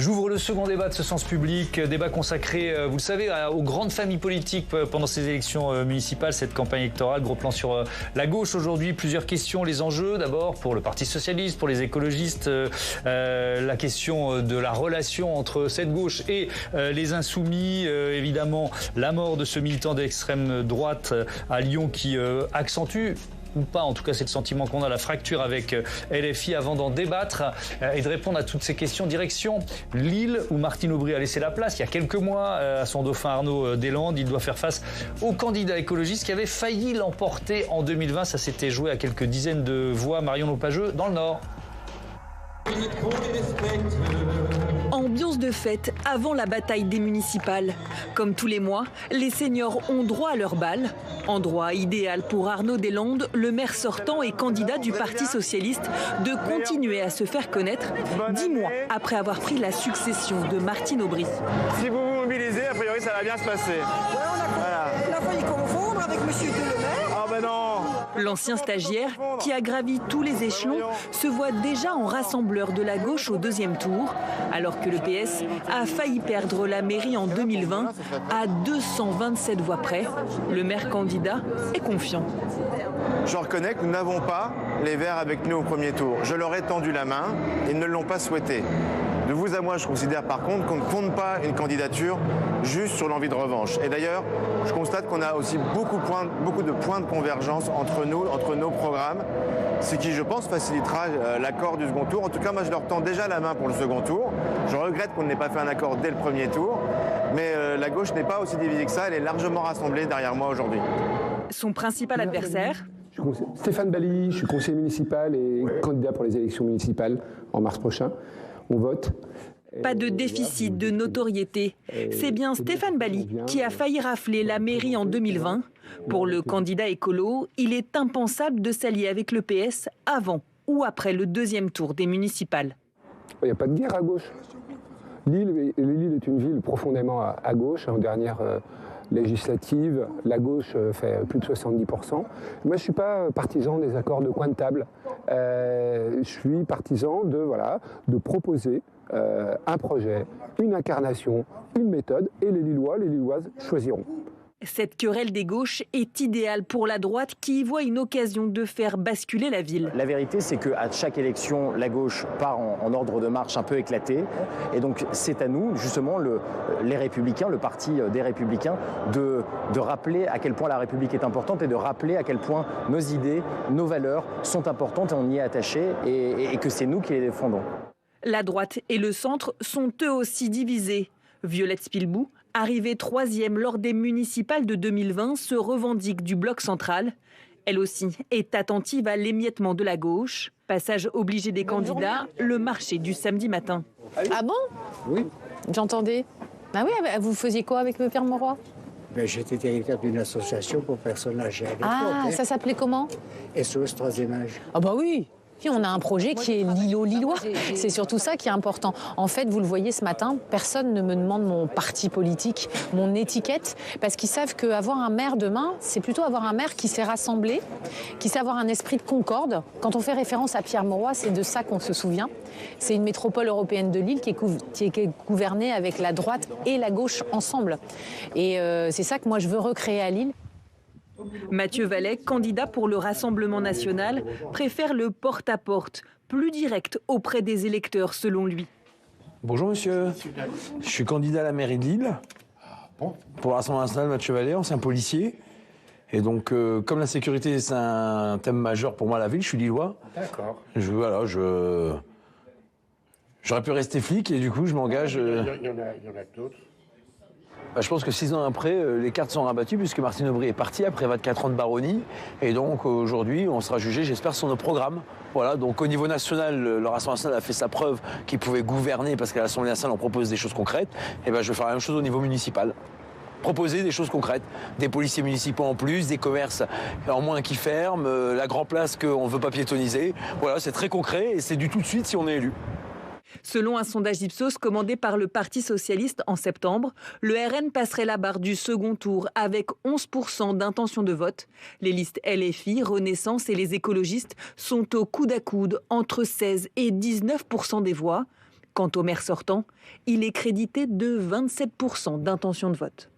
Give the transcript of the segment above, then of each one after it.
J'ouvre le second débat de ce sens public, débat consacré, vous le savez, aux grandes familles politiques pendant ces élections municipales, cette campagne électorale. Gros plan sur la gauche aujourd'hui, plusieurs questions, les enjeux d'abord pour le Parti socialiste, pour les écologistes, la question de la relation entre cette gauche et les insoumis, évidemment la mort de ce militant d'extrême droite à Lyon qui accentue, ou pas, en tout cas c'est le sentiment qu'on a, la fracture avec LFI. Avant d'en débattre et de répondre à toutes ces questions, direction Lille où Martine Aubry a laissé la place il y a quelques mois à son dauphin Arnaud Deslandes. Il doit faire face au candidat écologiste qui avait failli l'emporter en 2020. Ça s'était joué à quelques dizaines de voix. Marion Lopageux dans le Nord. Ambiance de fête avant la bataille des municipales. Comme tous les mois, les seniors ont droit à leur bal. Endroit idéal pour Arnaud Deslandes, le maire sortant et candidat du Parti socialiste, de continuer à se faire connaître 10 mois après avoir pris la succession de Martine Aubry. Si vous vous mobilisez, a priori ça va bien se passer. On a failli confondre avec monsieur Delemer. Ah ben non. L'ancien stagiaire, qui a gravi tous les échelons, se voit déjà en rassembleur de la gauche au deuxième tour, alors que le PS a failli perdre la mairie en 2020 à 227 voix près. Le maire candidat est confiant. Je reconnais que nous n'avons pas les Verts avec nous au premier tour. Je leur ai tendu la main, ils ne l'ont pas souhaité. De vous à moi, je considère par contre qu'on ne fonde pas une candidature juste sur l'envie de revanche. Et d'ailleurs, je constate qu'on a aussi beaucoup de points de convergence entre nous, entre nos programmes, ce qui, je pense, facilitera l'accord du second tour. En tout cas, moi, je leur tends déjà la main pour le second tour. Je regrette qu'on n'ait pas fait un accord dès le premier tour, mais la gauche n'est pas aussi divisée que ça. Elle est largement rassemblée derrière moi aujourd'hui. Son principal adversaire ? Stéphane Bally, je suis conseiller municipal et candidat pour les élections municipales en mars prochain. On vote. Pas de déficit de notoriété. C'est bien Stéphane Bally qui a failli rafler la mairie en 2020. Pour le candidat écolo, il est impensable de s'allier avec le PS avant ou après le deuxième tour des municipales. Il n'y a pas de guerre à gauche. Lille est une ville profondément à gauche. En dernière législative, la gauche fait plus de 70%. Moi, je ne suis pas partisan des accords de coin de table. Je suis partisan de proposer un projet, une incarnation, une méthode, et les Lilloises choisiront. Cette querelle des gauches est idéale pour la droite qui y voit une occasion de faire basculer la ville. La vérité, c'est qu'à chaque élection, la gauche part en ordre de marche un peu éclaté. Et donc, c'est à nous, justement, les Républicains, le parti des Républicains, de rappeler à quel point la République est importante et de rappeler à quel point nos idées, nos valeurs sont importantes et on y est attaché et que c'est nous qui les défendons. La droite et le centre sont eux aussi divisés. Violette Spilbou, arrivée 3e lors des municipales de 2020, se revendique du bloc central. Elle aussi est attentive à l'émiettement de la gauche. Passage obligé des candidats, le marché du samedi matin. Ah bon? Oui. J'entendais. Ah oui, vous faisiez quoi avec Pierre Mauroy? J'étais directeur d'une association pour personnes âgées à l'époque. Ah, ça s'appelait comment? SOS Troisième Âge. Ah bah oui. Puis on a un projet qui est Lillois. C'est surtout ça qui est important. En fait, vous le voyez ce matin, personne ne me demande mon parti politique, mon étiquette, parce qu'ils savent qu'avoir un maire demain, c'est plutôt avoir un maire qui sait rassembler, qui sait avoir un esprit de concorde. Quand on fait référence à Pierre Mauroy, c'est de ça qu'on se souvient. C'est une métropole européenne de Lille qui est gouvernée avec la droite et la gauche ensemble. Et c'est ça que moi je veux recréer à Lille. Mathieu Vallet, candidat pour le Rassemblement national, préfère le porte-à-porte, plus direct auprès des électeurs selon lui. Bonjour monsieur, je suis candidat à la mairie de Lille. Pour le Rassemblement national, Mathieu Vallet, ancien policier. Et donc, comme la sécurité c'est un thème majeur pour moi à la ville, je suis lillois. D'accord. J'aurais pu rester flic et du coup je m'engage. Il y en a d'autres. Je pense que 6 ans après, les cartes sont rabattues puisque Martine Aubry est partie après 24 ans de baronnie. Et donc aujourd'hui, on sera jugé, j'espère, sur nos programmes. Voilà, donc au niveau national, le Rassemblement national a fait sa preuve qu'il pouvait gouverner parce qu'à l'Assemblée nationale, on propose des choses concrètes. Et je vais faire la même chose au niveau municipal. Proposer des choses concrètes, des policiers municipaux en plus, des commerces en moins qui ferment, la Grand Place qu'on ne veut pas piétoniser. Voilà, c'est très concret et c'est du tout de suite si on est élu. Selon un sondage Ipsos commandé par le Parti socialiste en septembre, le RN passerait la barre du second tour avec 11% d'intention de vote. Les listes LFI, Renaissance et les écologistes sont au coude à coude entre 16 et 19% des voix. Quant au maire sortant, il est crédité de 27% d'intention de vote.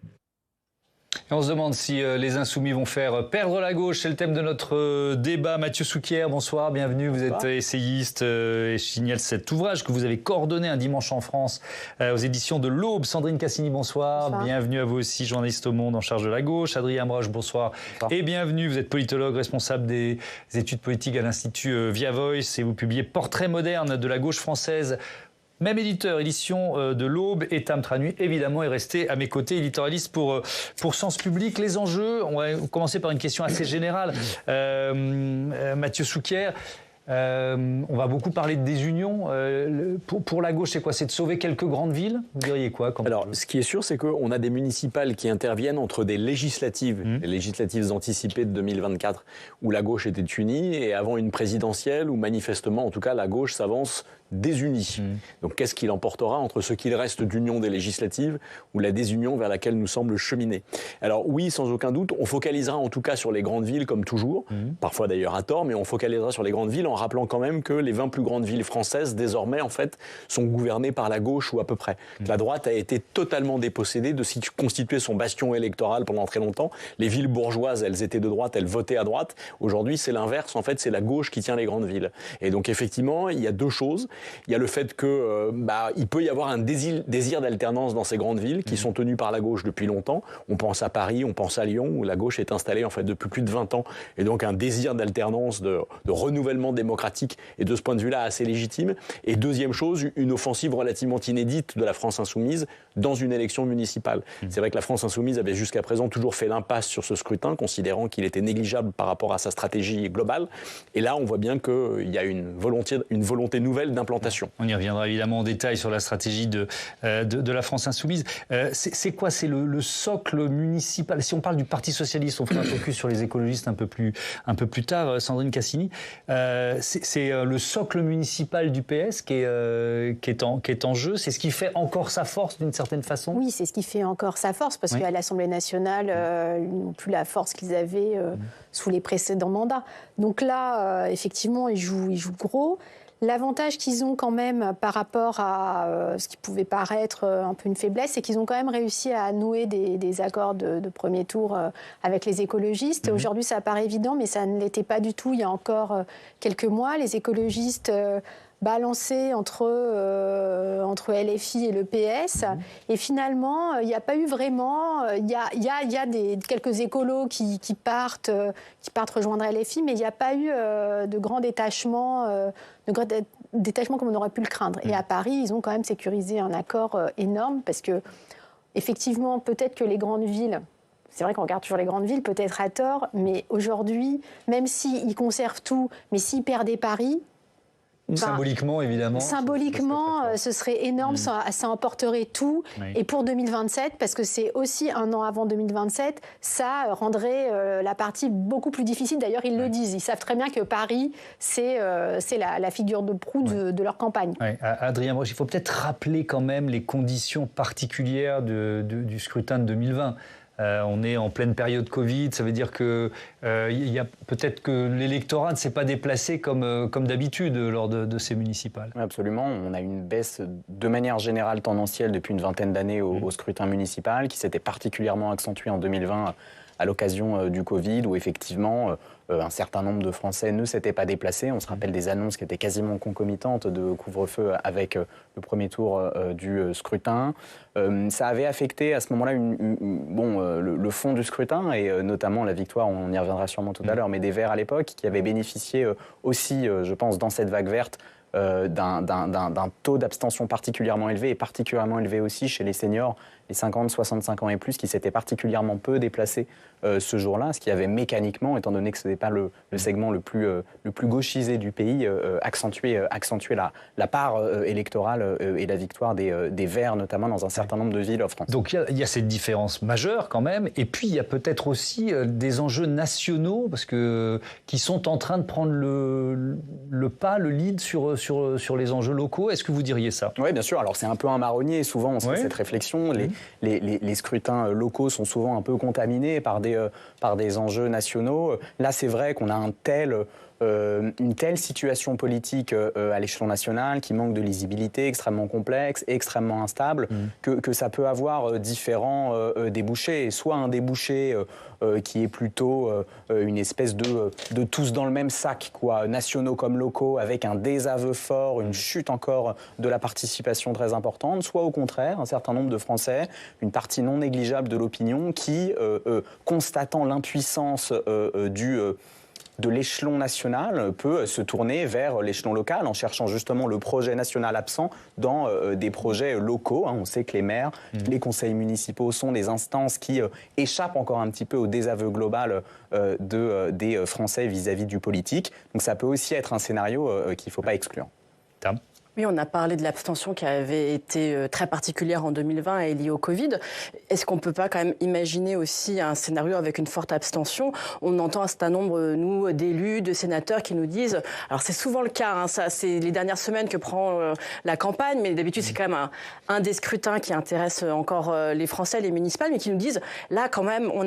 Et on se demande si les Insoumis vont faire perdre la gauche. C'est le thème de notre débat. Mathieu Souquier, bonsoir, bienvenue. Vous êtes essayiste et je signale cet ouvrage que vous avez coordonné un dimanche en France aux éditions de l'Aube. Sandrine Cassini, bonsoir. Bienvenue à vous aussi, journaliste au Monde en charge de la gauche. Adrien Broche, bonsoir. Et bienvenue. Vous êtes politologue, responsable des études politiques à l'Institut Via Voice et vous publiez Portrait moderne de la gauche française. Même éditeur, édition de l'Aube, et Tam Tranu, évidemment, est resté à mes côtés, éditorialiste pour Sens Public. Les enjeux, on va commencer par une question assez générale. Mathieu Souquier, on va beaucoup parler de désunion. Pour la gauche, c'est quoi? C'est de sauver quelques grandes villes? Vous diriez quoi? Alors, ce qui est sûr, c'est qu'on a des municipales qui interviennent entre des législatives, les législatives anticipées de 2024, où la gauche était unie, et avant une présidentielle, où manifestement, en tout cas, la gauche s'avance désunie. Donc qu'est-ce qu'il emportera entre ce qu'il reste d'union des législatives ou la désunion vers laquelle nous semble cheminer? Alors oui, sans aucun doute, on focalisera en tout cas sur les grandes villes comme toujours, parfois d'ailleurs à tort, mais on focalisera sur les grandes villes en rappelant quand même que les 20 plus grandes villes françaises désormais en fait sont gouvernées par la gauche ou à peu près. La droite a été totalement dépossédée de ce qui constituait son bastion électoral pendant très longtemps. Les villes bourgeoises, elles étaient de droite, elles votaient à droite. Aujourd'hui, c'est l'inverse, en fait, c'est la gauche qui tient les grandes villes. Et donc effectivement, il y a deux choses. Il y a le fait que il peut y avoir un désir d'alternance dans ces grandes villes qui sont tenues par la gauche depuis longtemps. On pense à Paris, on pense à Lyon, où la gauche est installée en fait depuis plus de 20 ans. Et donc un désir d'alternance, de renouvellement démocratique est de ce point de vue-là assez légitime. Et deuxième chose, une offensive relativement inédite de la France insoumise dans une élection municipale. C'est vrai que la France insoumise avait jusqu'à présent toujours fait l'impasse sur ce scrutin, considérant qu'il était négligeable par rapport à sa stratégie globale. Et là, on voit bien qu'il y a une volonté nouvelle d'implantation. On y reviendra évidemment en détail sur la stratégie de la France insoumise. C'est quoi? C'est le socle municipal. Si on parle du Parti socialiste, on fera un focus sur les écologistes un peu plus tard, Sandrine Cassini. C'est le socle municipal du PS qui est en jeu. C'est ce qui fait encore sa force d'une certaine façon? Oui, c'est ce qui fait encore sa force, parce qu'à l'Assemblée nationale, ils n'ont plus la force qu'ils avaient sous les précédents mandats. Donc là, effectivement, ils jouent gros. L'avantage qu'ils ont quand même par rapport à ce qui pouvait paraître un peu une faiblesse, c'est qu'ils ont quand même réussi à nouer des accords de premier tour avec les écologistes. Aujourd'hui, ça paraît évident, mais ça ne l'était pas du tout il y a encore quelques mois. Les écologistes balancés entre LFI et le PS. Et finalement, il n'y a pas eu vraiment... Il y a quelques écolos qui partent rejoindre LFI, mais il n'y a pas eu de grand détachement comme on aurait pu le craindre. Et à Paris, ils ont quand même sécurisé un accord énorme, parce que, effectivement, peut-être que les grandes villes... C'est vrai qu'on regarde toujours les grandes villes, peut-être à tort, mais aujourd'hui, même s'ils conservent tout, mais s'ils perdaient Paris... Symboliquement, évidemment. Symboliquement, ce serait énorme, ça emporterait tout. Oui. Et pour 2027, parce que c'est aussi un an avant 2027, ça rendrait la partie beaucoup plus difficile. D'ailleurs, ils le disent. Ils savent très bien que Paris, c'est la figure de proue de leur campagne. Oui. Adrien Broche, il faut peut-être rappeler quand même les conditions particulières du scrutin de 2020. On est en pleine période Covid, ça veut dire que y a peut-être que l'électorat ne s'est pas déplacé comme d'habitude lors de ces municipales. Absolument, on a une baisse de manière générale tendancielle depuis une vingtaine d'années au scrutin municipal, qui s'était particulièrement accentuée en 2020 à l'occasion du Covid, où effectivement un certain nombre de Français ne s'étaient pas déplacés. On se rappelle des annonces qui étaient quasiment concomitantes de couvre-feu avec le premier tour du scrutin. Ça avait affecté à ce moment-là le fond du scrutin, et notamment la victoire, on y reviendra sûrement tout à l'heure, mais des Verts à l'époque, qui avaient bénéficié aussi, je pense, dans cette vague verte, d'un taux d'abstention particulièrement élevé, et particulièrement élevé aussi chez les seniors, les 50, 65 ans et plus, qui s'étaient particulièrement peu déplacés ce jour-là, ce qui avait mécaniquement, étant donné que ce n'était pas le segment le plus gauchisé du pays, accentué la part électorale et la victoire des Verts, notamment dans un certain nombre de villes en France. Donc il y a cette différence majeure quand même, et puis il y a peut-être aussi des enjeux nationaux, parce que qui sont en train de prendre le lead sur les enjeux locaux. Est-ce que vous diriez ça? Oui, bien sûr. Alors c'est un peu un marronnier, souvent on se fait cette réflexion. Les scrutins locaux sont souvent un peu contaminés par des enjeux nationaux. Là, c'est vrai qu'on a un tel une telle situation politique à l'échelon national qui manque de lisibilité, extrêmement complexe, extrêmement instable, que ça peut avoir différents débouchés. Soit un débouché qui est plutôt une espèce de tous dans le même sac, quoi, nationaux comme locaux, avec un désaveu fort, une chute encore de la participation très importante, soit au contraire, un certain nombre de Français, une partie non négligeable de l'opinion qui, constatant l'impuissance de l'échelon national, peut se tourner vers l'échelon local en cherchant justement le projet national absent dans des projets locaux. On sait que les maires, les conseils municipaux sont des instances qui échappent encore un petit peu au désaveu global des Français vis-à-vis du politique. Donc ça peut aussi être un scénario qu'il ne faut pas exclure. Tam. Oui, on a parlé de l'abstention qui avait été très particulière en 2020 et liée au Covid. Est-ce qu'on ne peut pas quand même imaginer aussi un scénario avec une forte abstention? On entend un certain nombre, nous, d'élus, de sénateurs qui nous disent... Alors c'est souvent le cas, hein, ça, c'est les dernières semaines que prend la campagne, mais d'habitude c'est quand même un des scrutins qui intéresse encore les Français, les municipales, mais qui nous disent, là quand même, on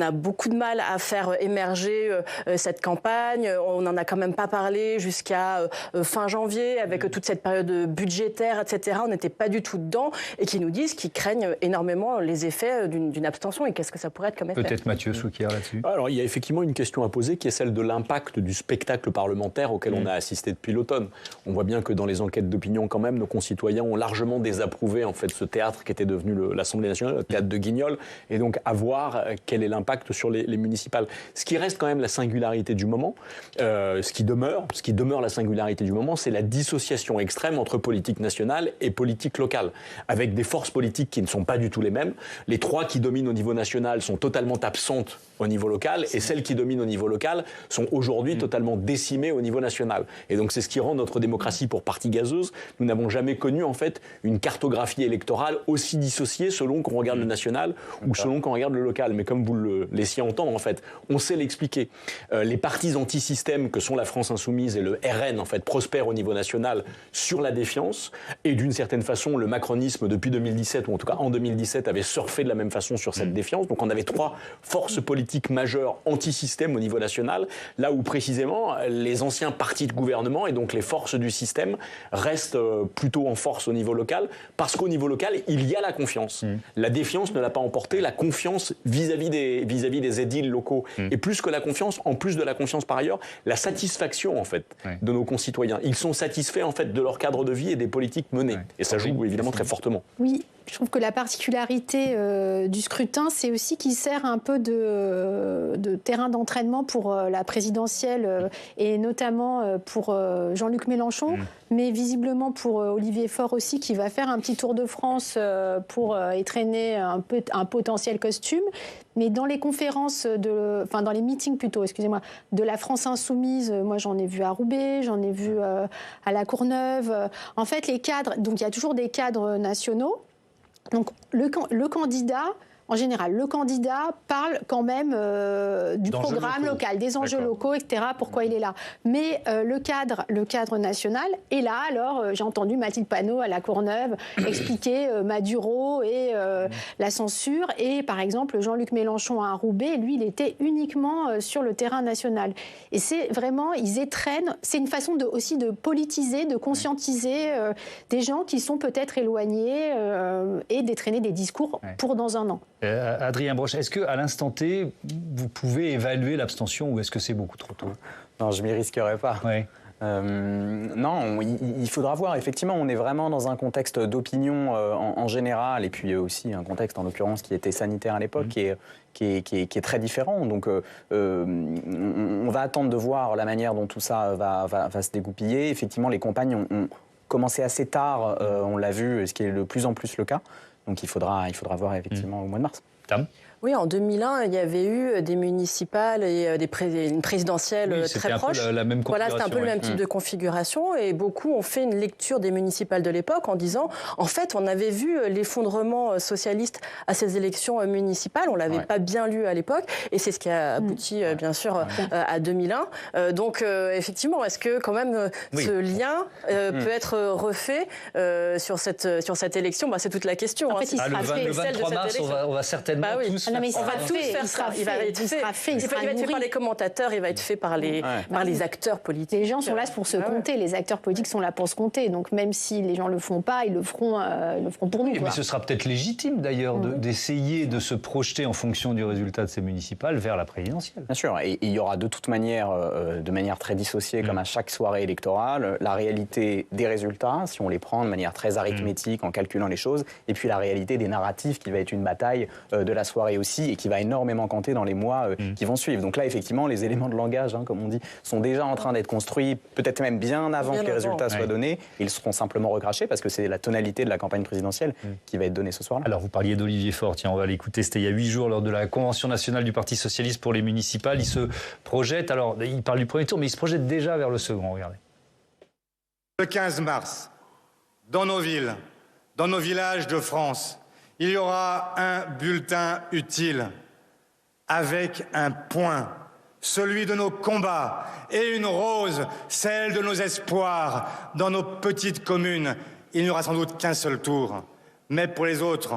a beaucoup de mal à faire émerger cette campagne. On n'en a quand même pas parlé jusqu'à fin janvier, avec toute cette période budgétaire, etc. On n'était pas du tout dedans, et qui nous disent qu'ils craignent énormément les effets d'une abstention. Et qu'est-ce que ça pourrait être comme effet? Peut-être Mathieu Souquier là-dessus. Alors, il y a effectivement une question à poser qui est celle de l'impact du spectacle parlementaire auquel on a assisté depuis l'automne. On voit bien que dans les enquêtes d'opinion, quand même, nos concitoyens ont largement désapprouvé en fait, ce théâtre qui était devenu l'Assemblée nationale, le théâtre de Guignol, et donc à voir quel est l'impact sur les municipales. Ce qui reste quand même la singularité du moment, ce qui demeure la singularité du moment, c'est la dissociation extrême entre politique nationale et politique locale, avec des forces politiques qui ne sont pas du tout les mêmes. Les trois qui dominent au niveau national sont totalement absentes au niveau local, et celles qui dominent au niveau local sont aujourd'hui totalement décimées au niveau national. Et donc c'est ce qui rend notre démocratie pour partie gazeuse. Nous n'avons jamais connu en fait une cartographie électorale aussi dissociée selon qu'on regarde le national ou selon qu'on regarde le local. Mais comme vous le laissiez entendre, en fait, on sait l'expliquer. Les partis anti-système que sont la France Insoumise et le RN en fait prospèrent au niveau national sur la défiance, et d'une certaine façon le macronisme depuis 2017, ou en tout cas en 2017, avait surfé de la même façon sur cette défiance. Donc on avait trois forces politiques majeures anti-système au niveau national, là où précisément les anciens partis de gouvernement et donc les forces du système restent plutôt en force au niveau local, parce qu'au niveau local il y a la confiance. La défiance ne l'a pas emporté, la confiance vis-à-vis des édiles locaux, et plus que la confiance, en plus de la confiance par ailleurs, la satisfaction en fait de nos concitoyens. Ils sont satisfaits en fait de leur cadre de vie et des politiques menées. Et ça joue évidemment très fortement. Oui, je trouve que la particularité du scrutin, c'est aussi qu'il sert un peu de terrain d'entraînement pour la présidentielle et notamment pour Jean-Luc Mélenchon, mais visiblement pour Olivier Faure aussi, qui va faire un petit tour de France pour étraîner un potentiel costume. Mais dans les conférences, dans les meetings plutôt, excusez-moi, de la France Insoumise, moi j'en ai vu à Roubaix, j'en ai vu à La Courneuve. En fait, les cadres, donc il y a toujours des cadres nationaux. Donc le candidat, en général, le candidat parle quand même du programme local, des enjeux locaux, etc., pourquoi il est là. Mais le cadre national est là. Alors, j'ai entendu Mathilde Panot à La Courneuve expliquer Maduro et la censure. Et par exemple, Jean-Luc Mélenchon à Roubaix, lui, il était uniquement sur le terrain national. Et c'est vraiment, ils étreignent, c'est une façon aussi de politiser, de conscientiser des gens qui sont peut-être éloignés et d'étraîner des discours pour dans un an. Adrien Broche, est-ce qu'à l'instant T, vous pouvez évaluer l'abstention, ou est-ce que c'est beaucoup trop tôt? Non, je ne m'y risquerai pas. Oui. Non, il faudra voir. Effectivement, on est vraiment dans un contexte d'opinion en général, et puis aussi un contexte, en l'occurrence, qui était sanitaire à l'époque, qui est très différent. Donc, on va attendre de voir la manière dont tout ça va se dégoupiller. Effectivement, les campagnes ont commencé assez tard, on l'a vu, ce qui est de plus en plus le cas. Donc il faudra voir effectivement au mois de mars. Tam. Oui, en 2001, il y avait eu des municipales et une présidentielle très proche. La même voilà, c'était un peu le même type de configuration. Et beaucoup ont fait une lecture des municipales de l'époque en disant, en fait, on avait vu l'effondrement socialiste à ces élections municipales. On ne l'avait pas bien lu à l'époque. Et c'est ce qui a abouti, bien sûr, à 2001. Donc, effectivement, est-ce que quand même ce lien peut être refait sur cette élection? C'est toute la question. En fait, le 23 mars, on va certainement Bah oui. tous Ah non, mais On va tous faire ça. Il va être fait par les commentateurs, il va être fait par les acteurs politiques. Les gens sont là pour se compter, les acteurs politiques sont là pour se compter. Donc même si les gens le font pas, ils le feront pour nous. Mais ce sera peut-être légitime d'ailleurs d'essayer de se projeter en fonction du résultat de ces municipales vers la présidentielle. Bien sûr, et il y aura de toute manière, de manière très dissociée, comme à chaque soirée électorale, la réalité des résultats, si on les prend de manière très arithmétique, en calculant les choses, et puis la réalité des narratifs qui va être une bataille de la soirée aussi, et qui va énormément compter dans les mois qui vont suivre. Donc là, effectivement, les éléments de langage, comme on dit, sont déjà en train d'être construits, peut-être même bien avant que les résultats soient donnés. Ils seront simplement recrachés, parce que c'est la tonalité de la campagne présidentielle qui va être donnée ce soir-là. Alors, vous parliez d'Olivier Faure, tiens, on va l'écouter, c'était il y a 8 jours, lors de la Convention nationale du Parti socialiste pour les municipales. Il se projette, alors, il parle du premier tour, mais il se projette déjà vers le second, regardez. Le 15 mars, dans nos villes, dans nos villages de France, il y aura un bulletin utile avec un point, celui de nos combats, et une rose, celle de nos espoirs. Dans nos petites communes, il n'y aura sans doute qu'un seul tour. Mais pour les autres,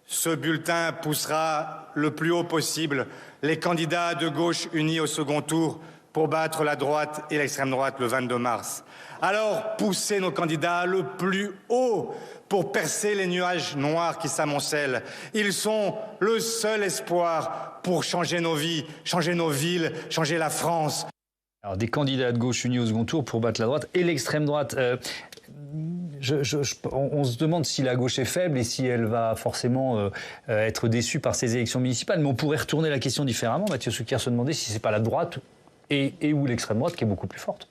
ce bulletin poussera le plus haut possible les candidats de gauche unis au second tour pour battre la droite et l'extrême droite le 22 mars. Alors, poussez nos candidats le plus haut pour percer les nuages noirs qui s'amoncellent. Ils sont le seul espoir pour changer nos vies, changer nos villes, changer la France. Alors, des candidats de gauche unis au second tour pour battre la droite et l'extrême droite. On se demande si la gauche est faible et si elle va forcément être déçue par ces élections municipales. Mais on pourrait retourner la question différemment. Mathieu Souquier se demandait si c'est pas la droite et ou l'extrême droite qui est beaucoup plus forte.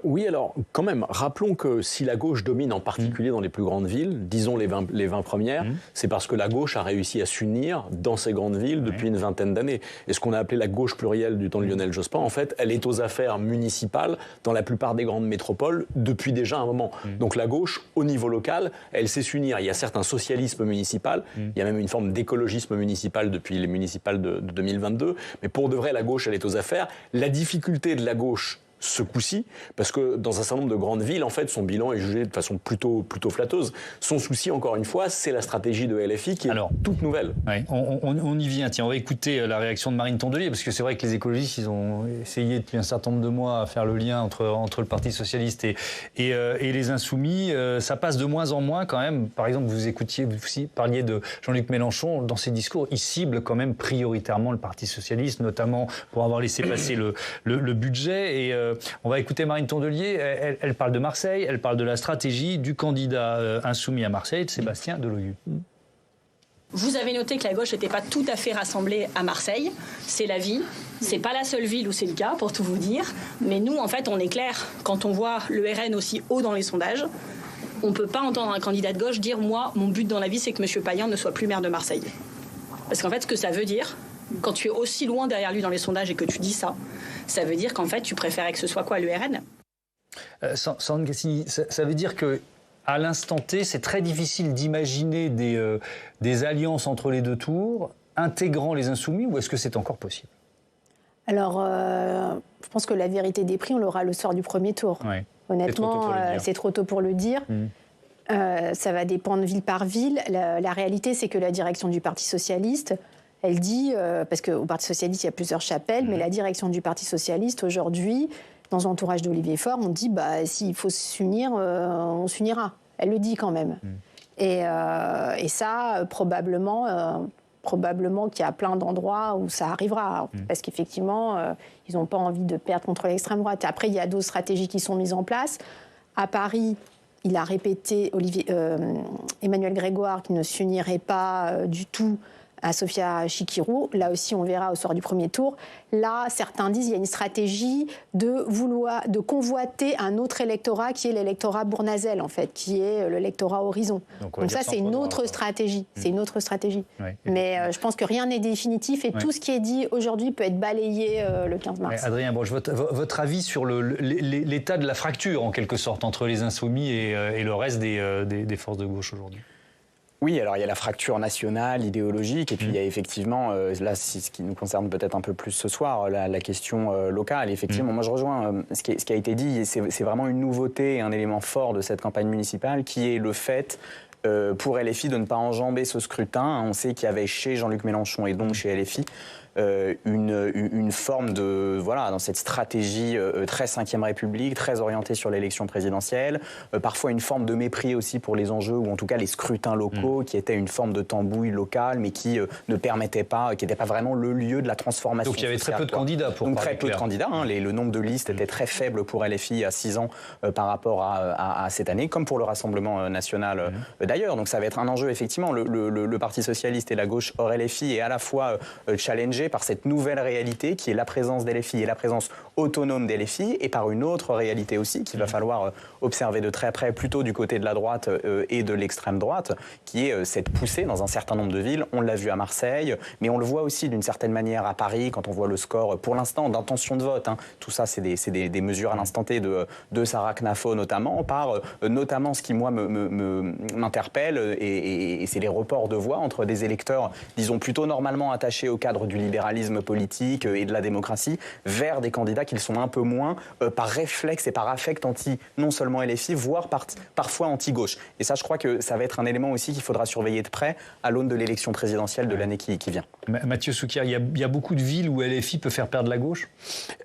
Oui, alors quand même, rappelons que si la gauche domine en particulier dans les plus grandes villes, disons les 20 premières, c'est parce que la gauche a réussi à s'unir dans ces grandes villes depuis une vingtaine d'années. Et ce qu'on a appelé la gauche plurielle du temps de Lionel Jospin, en fait, elle est aux affaires municipales dans la plupart des grandes métropoles depuis déjà un moment. Donc la gauche, au niveau local, elle sait s'unir. Il y a certes un socialisme municipal, il y a même une forme d'écologisme municipal depuis les municipales de 2022, mais pour de vrai, la gauche, elle est aux affaires. La difficulté de la gauche, ce coup-ci, parce que dans un certain nombre de grandes villes, en fait, son bilan est jugé de façon plutôt flatteuse. Son souci, encore une fois, c'est la stratégie de LFI qui est toute nouvelle. Ouais, on y vient. Tiens, on va écouter la réaction de Marine Tondelier, parce que c'est vrai que les écologistes, ils ont essayé depuis un certain nombre de mois à faire le lien entre le Parti socialiste et les Insoumis. Ça passe de moins en moins quand même. Par exemple, vous parliez de Jean-Luc Mélenchon. Dans ses discours, il cible quand même prioritairement le Parti socialiste, notamment pour avoir laissé passer le budget. Et on va écouter Marine Tondelier. Elle parle de Marseille, elle parle de la stratégie du candidat insoumis à Marseille, de Sébastien Delogu. Vous avez noté que la gauche n'était pas tout à fait rassemblée à Marseille. C'est la ville. C'est pas la seule ville où c'est le cas, pour tout vous dire. Mais nous, en fait, on est clair. Quand on voit le RN aussi haut dans les sondages, on ne peut pas entendre un candidat de gauche dire « Moi, mon but dans la vie, c'est que M. Payen ne soit plus maire de Marseille ». Parce qu'en fait, ce que ça veut dire, quand tu es aussi loin derrière lui dans les sondages et que tu dis ça, ça veut dire qu'en fait, tu préférais que ce soit quoi, le RN ? Ça veut dire que à l'instant T, c'est très difficile d'imaginer des alliances entre les deux tours, intégrant les Insoumis, ou est-ce que c'est encore possible ? Alors, je pense que la vérité des prix, on l'aura le soir du premier tour. Ouais. Honnêtement, c'est trop tôt pour le dire. Ça va dépendre ville par ville. La réalité, c'est que la direction du Parti socialiste, elle dit, parce qu'au Parti socialiste, il y a plusieurs chapelles, mais la direction du Parti socialiste, aujourd'hui, dans l'entourage d'Olivier Faure, on dit, s'il faut s'unir, on s'unira. Elle le dit quand même. Et ça, probablement qu'il y a plein d'endroits où ça arrivera. Parce qu'effectivement, ils n'ont pas envie de perdre contre l'extrême droite. Après, il y a d'autres stratégies qui sont mises en place. À Paris, il a répété, Emmanuel Grégoire, qu'il ne s'unirait pas du tout à Sofia Chikirou. Là aussi, on verra au soir du premier tour. Là, certains disent qu'il y a une stratégie de convoiter un autre électorat qui est l'électorat Bournazel, en fait, qui est l'électorat Horizon. Donc ça, c'est une autre stratégie. C'est une autre stratégie. Ouais, mais je pense que rien n'est définitif et tout ce qui est dit aujourd'hui peut être balayé le 15 mars. Adrien Broche, votre avis sur l'état de la fracture, en quelque sorte, entre les Insoumis et le reste des forces de gauche aujourd'hui ? Oui, alors il y a la fracture nationale, idéologique, et puis il y a effectivement, là, ce qui nous concerne peut-être un peu plus ce soir, la question locale. Effectivement, moi je rejoins ce qui a été dit, et c'est vraiment une nouveauté, un élément fort de cette campagne municipale, qui est le fait pour LFI de ne pas enjamber ce scrutin. On sait qu'il y avait chez Jean-Luc Mélenchon et donc chez LFI une forme de, voilà, dans cette stratégie très 5e République, très orientée sur l'élection présidentielle, parfois une forme de mépris aussi pour les enjeux, ou en tout cas les scrutins locaux, qui étaient une forme de tambouille locale, mais qui ne permettaient pas, qui n'était pas vraiment le lieu de la transformation. Donc il y avait très peu de candidats pour Donc parler très peu de candidats, hein, le nombre de listes était très faible pour LFI à 6 ans par rapport à cette année, comme pour le Rassemblement national d'ailleurs. Donc ça va être un enjeu, effectivement. Le Parti socialiste et la gauche hors LFI est à la fois challengé par cette nouvelle réalité qui est la présence d'LFI et la présence autonome d'LFI, et par une autre réalité aussi qu'il va falloir observer de très près, plutôt du côté de la droite et de l'extrême droite, qui est cette poussée dans un certain nombre de villes. On l'a vu à Marseille, mais on le voit aussi d'une certaine manière à Paris, quand on voit le score, pour l'instant, d'intention de vote. Tout ça, c'est des mesures à l'instant T de Sarah Knafo notamment, par notamment ce qui, moi, m'interpelle, et c'est les reports de voix entre des électeurs, disons, plutôt normalement attachés au cadre du libéralisme politique et de la démocratie, vers des candidats qui le sont un peu moins, par réflexe et par affect non seulement LFI, voire parfois anti-gauche. Et ça, je crois que ça va être un élément aussi qu'il faudra surveiller de près à l'aune de l'élection présidentielle de l'année qui vient. Mathieu Souquier, il y a beaucoup de villes où LFI peut faire perdre la gauche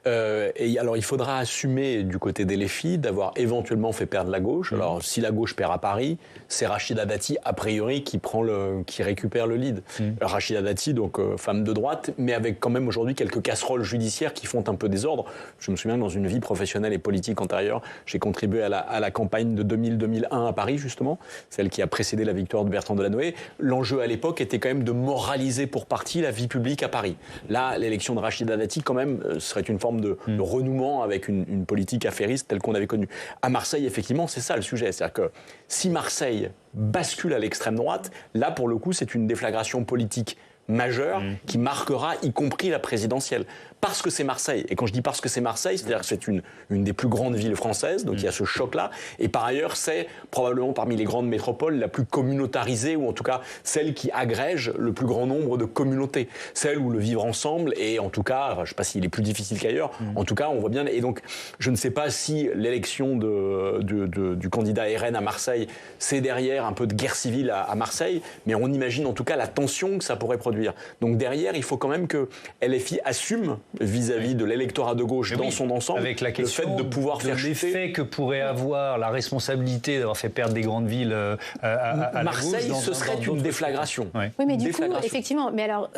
et alors, il faudra assumer du côté des LFI d'avoir éventuellement fait perdre la gauche. Alors, si la gauche perd à Paris, c'est Rachida Dati, a priori, qui récupère le lead. Rachida Dati, donc femme de droite, mais avec quand même aujourd'hui quelques casseroles judiciaires qui font un peu désordre. Je me souviens que dans une vie professionnelle et politique antérieure, j'ai contribué à la campagne de 2000-2001 à Paris, justement, celle qui a précédé la victoire de Bertrand Delanoë. L'enjeu à l'époque était quand même de moraliser pour partie la vie publique à Paris. Là, l'élection de Rachida Dati, quand même, serait une forme de renouement avec une politique affairiste telle qu'on avait connue. À Marseille, effectivement, c'est ça le sujet. C'est-à-dire que si Marseille bascule à l'extrême droite, là, pour le coup, c'est une déflagration politique majeure qui marquera y compris la présidentielle. Parce que c'est Marseille. Et quand je dis parce que c'est Marseille, c'est-à-dire que c'est une des plus grandes villes françaises, donc il y a ce choc-là. Et par ailleurs, c'est probablement parmi les grandes métropoles la plus communautarisée, ou en tout cas celle qui agrège le plus grand nombre de communautés. Celle où le vivre ensemble est, en tout cas, je ne sais pas s'il est plus difficile qu'ailleurs, en tout cas, on voit bien. Et donc, je ne sais pas si l'élection du candidat RN à Marseille, c'est derrière un peu de guerre civile à Marseille, mais on imagine en tout cas la tension que ça pourrait produire. Donc derrière, il faut quand même que LFI assume vis-à-vis de l'électorat de gauche dans son ensemble, avec la question le fait de pouvoir faire chuter l'effet que pourrait avoir la responsabilité d'avoir fait perdre des grandes villes à Marseille, la gauche, ce serait une déflagration. Oui, mais du coup, effectivement, mais alors,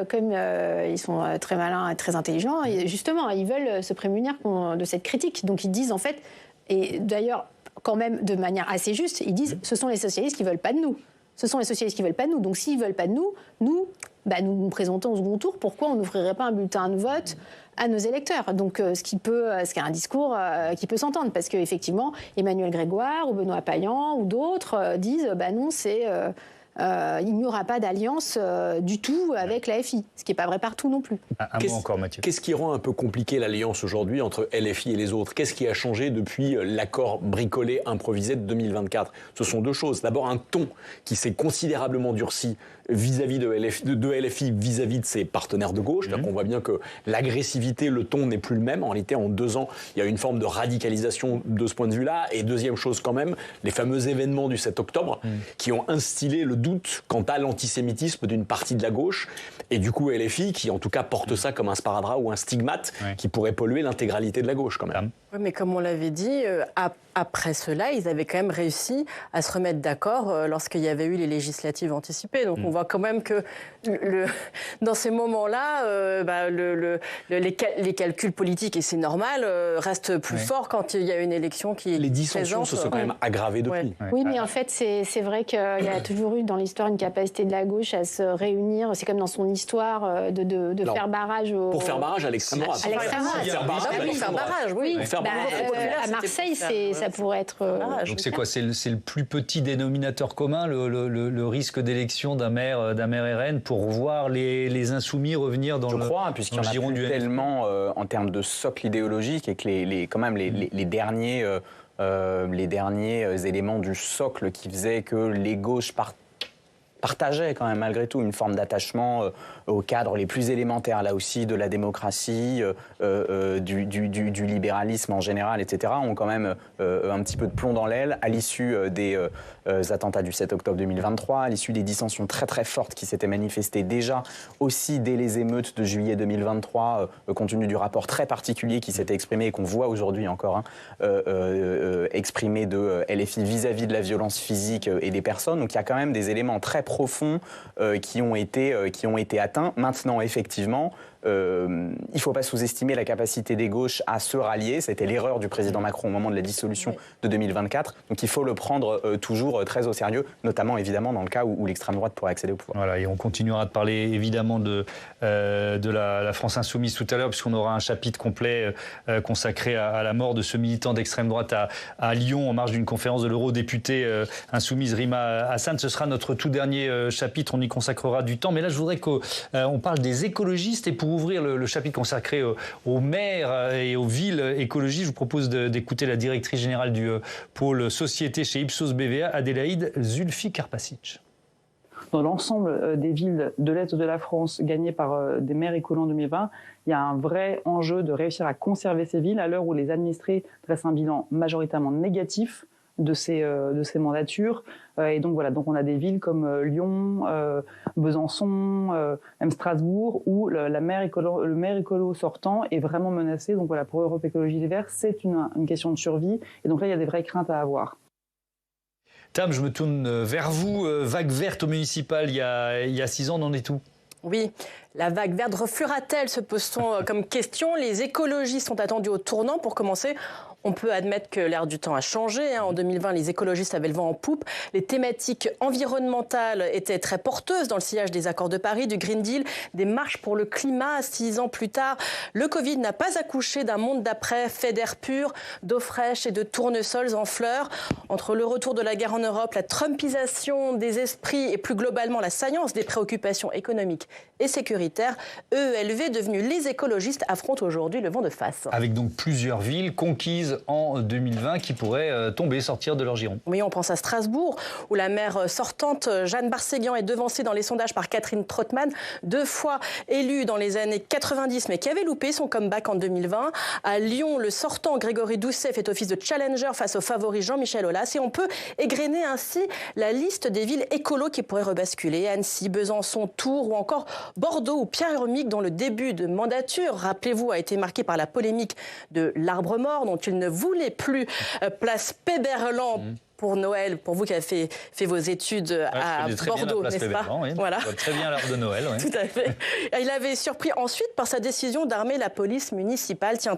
comme ils sont très malins et très intelligents, justement, ils veulent se prémunir de cette critique. Donc ils disent en fait, et d'ailleurs, quand même de manière assez juste, ils disent ce sont les socialistes qui ne veulent pas de nous. Ce sont les socialistes qui ne veulent pas de nous. Donc s'ils ne veulent pas de nous, nous nous présentons au second tour. Pourquoi on n'ouvrirait pas un bulletin de vote à nos électeurs? Donc ce qui est un discours qui peut s'entendre. Parce qu'effectivement, Emmanuel Grégoire ou Benoît Payan ou d'autres disent non, il n'y aura pas d'alliance du tout avec l'AFI, ce qui n'est pas vrai partout non plus. Un mot encore, Mathieu. Qu'est-ce qui rend un peu compliqué l'alliance aujourd'hui entre LFI et les autres? Qu'est-ce qui a changé depuis l'accord bricolé, improvisé de 2024? Ce sont deux choses. D'abord, un ton qui s'est considérablement durci vis-à-vis de LFI vis-à-vis de ses partenaires de gauche. On voit bien que l'agressivité, le ton n'est plus le même. En réalité, en 2 ans, il y a une forme de radicalisation de ce point de vue-là. Et deuxième chose quand même, les fameux événements du 7 octobre qui ont instillé le doute quant à l'antisémitisme d'une partie de la gauche. Et du coup, LFI, qui en tout cas porte ça comme un sparadrap ou un stigmate qui pourrait polluer l'intégralité de la gauche quand même. Oui, mais comme on l'avait dit, après cela, ils avaient quand même réussi à se remettre d'accord lorsqu'il y avait eu les législatives anticipées. Donc on voit quand même que dans ces moments-là, les calculs politiques, et c'est normal, restent plus forts quand il y a une élection qui est Les dissensions se sont quand même aggravées depuis. Oui, mais en fait, c'est vrai qu'il y a toujours eu dans l'histoire une capacité de la gauche à se réunir. C'est comme dans son histoire de faire barrage pour faire barrage à l'extrême droite. À l'extrême droite. Faire barrage, oui. À Marseille, ça pourrait être... Donc c'est quoi? C'est le plus petit dénominateur commun, le risque d'élection d'un maire RN pour voir les insoumis revenir dans le giron du Je crois, puisqu'il y en a tellement en termes de socle idéologique, et que les derniers éléments du socle qui faisaient que les gauches partageait quand même malgré tout une forme d'attachement aux cadres les plus élémentaires, là aussi, de la démocratie, du libéralisme en général, etc., ont quand même un petit peu de plomb dans l'aile à l'issue des attentats du 7 octobre 2023, à l'issue des dissensions très très fortes qui s'étaient manifestées déjà aussi dès les émeutes de juillet 2023, compte tenu du rapport très particulier qui s'était exprimé et qu'on voit aujourd'hui encore exprimé de LFI vis-à-vis de la violence physique et des personnes. Donc il y a quand même des éléments très profonds qui ont été atteints. Maintenant, effectivement, il ne faut pas sous-estimer la capacité des gauches à se rallier. C'était l'erreur du président Macron au moment de la dissolution de 2024. Donc il faut le prendre toujours très au sérieux, notamment évidemment dans le cas où l'extrême droite pourrait accéder au pouvoir. Voilà, et on continuera de parler évidemment de la France insoumise tout à l'heure, puisqu'on aura un chapitre complet consacré à la mort de ce militant d'extrême droite à Lyon en marge d'une conférence de l'eurodéputée insoumise Rima Hassan. Ce sera notre tout dernier chapitre, on y consacrera du temps. Mais là, je voudrais qu'on parle des écologistes. Et pour ouvrir le chapitre consacré aux maires et aux villes écologistes, je vous propose d'écouter la directrice générale du pôle société chez Ipsos BVA, Adélaïde Zulfi-Karpasic. Dans l'ensemble des villes de l'Est de la France gagnées par des maires écolos en 2020, il y a un vrai enjeu de réussir à conserver ces villes à l'heure où les administrés dressent un bilan majoritairement négatif de ces mandatures. Et donc voilà, donc on a des villes comme Lyon, Besançon, même Strasbourg, où le maire écolo sortant est vraiment menacé. Donc voilà, pour Europe Écologie Les Verts, c'est une question de survie. Et donc là, il y a des vraies craintes à avoir. Tam, je me tourne vers vous. Vague verte au municipal il y a 6 ans, on en est où ? Oui, la vague verte refluera-t-elle, se pose-t-on comme question. Les écologistes sont attendus au tournant. Pour commencer, on peut admettre que l'air du temps a changé. En 2020, les écologistes avaient le vent en poupe. Les thématiques environnementales étaient très porteuses dans le sillage des accords de Paris, du Green Deal, des marches pour le climat. 6 ans plus tard, le Covid n'a pas accouché d'un monde d'après fait d'air pur, d'eau fraîche et de tournesols en fleurs. Entre le retour de la guerre en Europe, la trumpisation des esprits et plus globalement la saillance des préoccupations économiques et sécuritaires, EELV, devenus les écologistes, affrontent aujourd'hui le vent de face. Avec donc plusieurs villes conquises en 2020 qui pourraient sortir de leur giron. Oui, on pense à Strasbourg, où la maire sortante, Jeanne Barséguian, est devancée dans les sondages par Catherine Trottmann, 2 fois élue dans les années 90, mais qui avait loupé son comeback en 2020. À Lyon, le sortant Grégory Doucet fait office de challenger face au favori Jean-Michel Aulas. Et on peut égrener ainsi la liste des villes écolos qui pourraient rebasculer. Annecy, Besançon, Tours ou encore Bordeaux, où Pierre Urmic, dont le début de mandature, rappelez-vous, a été marqué par la polémique de l'arbre mort, dont il ne voulait plus, place Péberlan pour Noël, pour vous qui avez fait vos études à Bordeaux, n'est-ce pas? Oui. Voilà. Très bien l'arbre de Noël. Oui. Tout à fait. Il avait surpris ensuite par sa décision d'armer la police municipale. Tiens,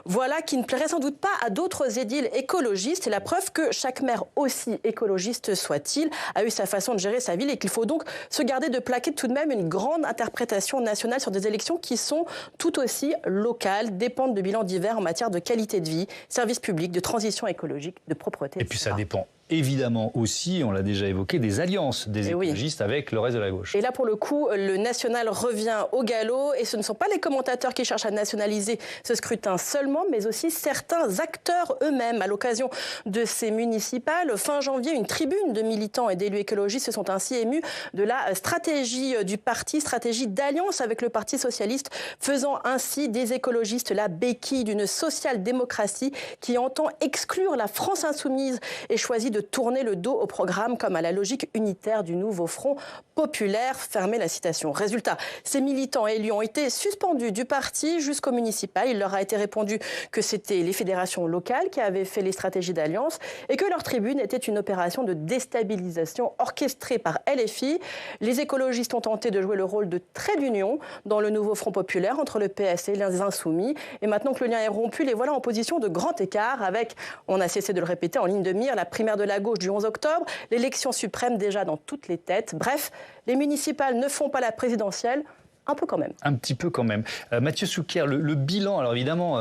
voilà qui ne plairait sans doute pas à d'autres édiles écologistes. Et la preuve que chaque maire, aussi écologiste soit-il, a eu sa façon de gérer sa ville et qu'il faut donc se garder de plaquer tout de même une grande interprétation nationale sur des élections qui sont tout aussi locales, dépendent de bilans divers en matière de qualité de vie, services publics, de transition écologique, de propreté. Et puis ça dépend évidemment aussi, on l'a déjà évoqué, des alliances des écologistes avec le reste de la gauche. Et là, pour le coup, le national revient au galop et ce ne sont pas les commentateurs qui cherchent à nationaliser ce scrutin seulement, mais aussi certains acteurs eux-mêmes. À l'occasion de ces municipales, fin janvier, une tribune de militants et d'élus écologistes se sont ainsi émus de la stratégie du parti, stratégie d'alliance avec le Parti socialiste, faisant ainsi des écologistes la béquille d'une social-démocratie qui entend exclure la France insoumise et choisit de tourner le dos au programme comme à la logique unitaire du nouveau Front populaire. Fermez la citation. Résultat, ces militants élus ont été suspendus du parti jusqu'au municipal. Il leur a été répondu que c'était les fédérations locales qui avaient fait les stratégies d'alliance et que leur tribune était une opération de déstabilisation orchestrée par LFI. Les écologistes ont tenté de jouer le rôle de trait d'union dans le nouveau Front populaire entre le PS et les Insoumis. Et maintenant que le lien est rompu, les voilà en position de grand écart avec, on a cessé de le répéter, en ligne de mire, la primaire de la gauche du 11 octobre, l'élection suprême déjà dans toutes les têtes. Bref, les municipales ne font pas la présidentielle. Un peu quand même. Un petit peu quand même. Mathieu Souquier, le bilan, alors évidemment,